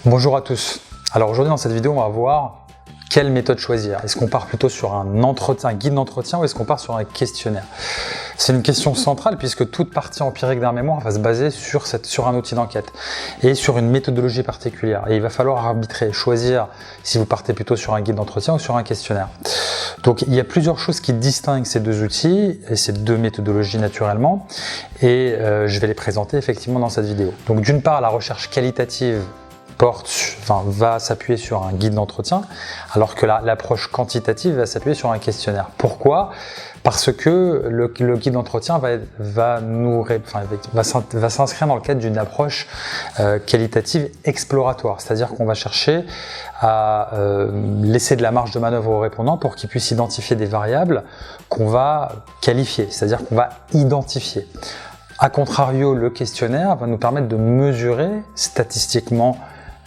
Bonjour à tous. Alors aujourd'hui dans cette vidéo on va voir quelle méthode choisir. Est-ce qu'on part plutôt sur un entretien, un guide d'entretien ou est-ce qu'on part sur un questionnaire? C'est une question centrale puisque toute partie empirique d'un mémoire va se baser sur un outil d'enquête et sur une méthodologie particulière. Et il va falloir arbitrer, choisir si vous partez plutôt sur un guide d'entretien ou sur un questionnaire. Donc il y a plusieurs choses qui distinguent ces deux outils et ces deux méthodologies naturellement et je vais les présenter effectivement dans cette vidéo. Donc d'une part la recherche qualitative va s'appuyer sur un guide d'entretien, alors que l'approche quantitative va s'appuyer sur un questionnaire. Pourquoi? Parce que le guide d'entretien va s'inscrire dans le cadre d'une approche qualitative exploratoire, c'est-à-dire qu'on va chercher à laisser de la marge de manœuvre aux répondants pour qu'ils puissent identifier des variables qu'on va qualifier, c'est-à-dire qu'on va identifier. A contrario, le questionnaire va nous permettre de mesurer statistiquement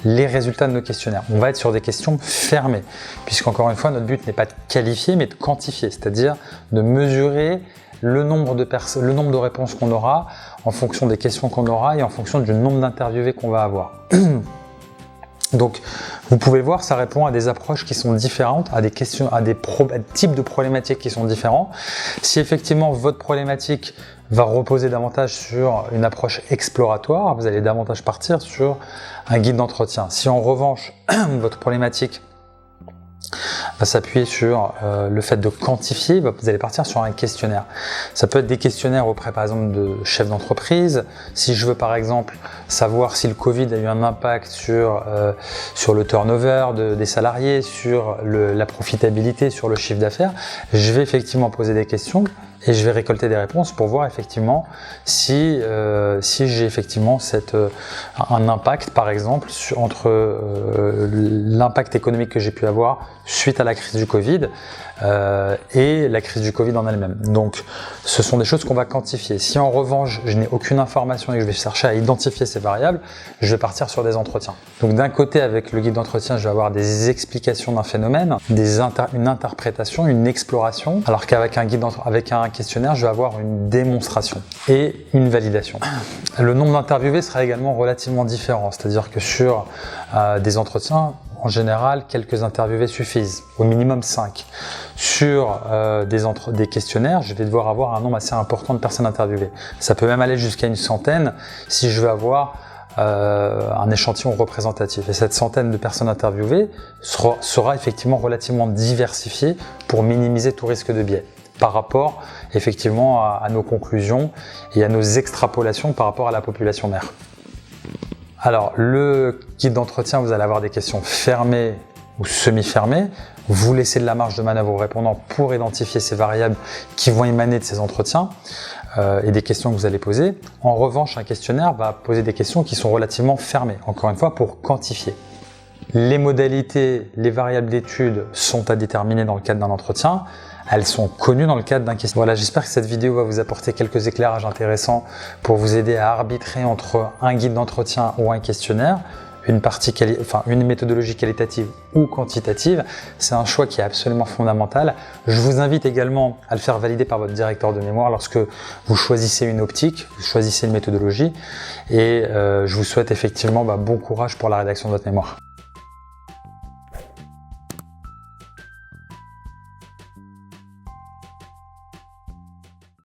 les résultats de nos questionnaires. On va être sur des questions fermées, puisqu'encore une fois, notre but n'est pas de qualifier, mais de quantifier, c'est-à-dire de mesurer le nombre de réponses qu'on aura en fonction des questions qu'on aura et en fonction du nombre d'interviewés qu'on va avoir. Donc, vous pouvez voir, ça répond à des approches qui sont différentes, à des questions, à des types de problématiques qui sont différents. Si effectivement votre problématique va reposer davantage sur une approche exploratoire, vous allez davantage partir sur un guide d'entretien. Si en revanche, votre problématique va s'appuyer sur le fait de quantifier, vous allez partir sur un questionnaire. Ça peut être des questionnaires auprès par exemple de chefs d'entreprise. Si je veux par exemple savoir si le Covid a eu un impact sur le turnover des salariés, sur la profitabilité, sur le chiffre d'affaires, je vais effectivement poser des questions et je vais récolter des réponses pour voir effectivement si j'ai effectivement un impact par exemple entre l'impact économique que j'ai pu avoir suite à la crise du Covid et la crise du Covid en elle-même. Donc ce sont des choses qu'on va quantifier. Si en revanche je n'ai aucune information et que je vais chercher à identifier ces variables, je vais partir sur des entretiens. Donc d'un côté avec le guide d'entretien, je vais avoir des explications d'un phénomène, une interprétation, une exploration, alors qu'avec un questionnaire, je vais avoir une démonstration et une validation. Le nombre d'interviewés sera également relativement différent, c'est-à-dire que sur des entretiens, en général, quelques interviewés suffisent, au minimum 5. Sur des questionnaires, je vais devoir avoir un nombre assez important de personnes interviewées. Ça peut même aller jusqu'à une centaine si je veux avoir un échantillon représentatif. Et cette centaine de personnes interviewées sera effectivement relativement diversifiée pour minimiser tout risque de biais par rapport effectivement à nos conclusions et à nos extrapolations par rapport à la population mère. Alors, le guide d'entretien, vous allez avoir des questions fermées ou semi-fermées. Vous laissez de la marge de manœuvre aux répondants pour identifier ces variables qui vont émaner de ces entretiens et des questions que vous allez poser. En revanche, un questionnaire va poser des questions qui sont relativement fermées, encore une fois, pour quantifier. Les modalités, les variables d'étude sont à déterminer dans le cadre d'un entretien. Elles sont connues dans le cadre d'un questionnaire. Voilà, j'espère que cette vidéo va vous apporter quelques éclairages intéressants pour vous aider à arbitrer entre un guide d'entretien ou un questionnaire, une méthodologie qualitative ou quantitative. C'est un choix qui est absolument fondamental. Je vous invite également à le faire valider par votre directeur de mémoire lorsque vous choisissez une optique, vous choisissez une méthodologie et je vous souhaite effectivement bon courage pour la rédaction de votre mémoire.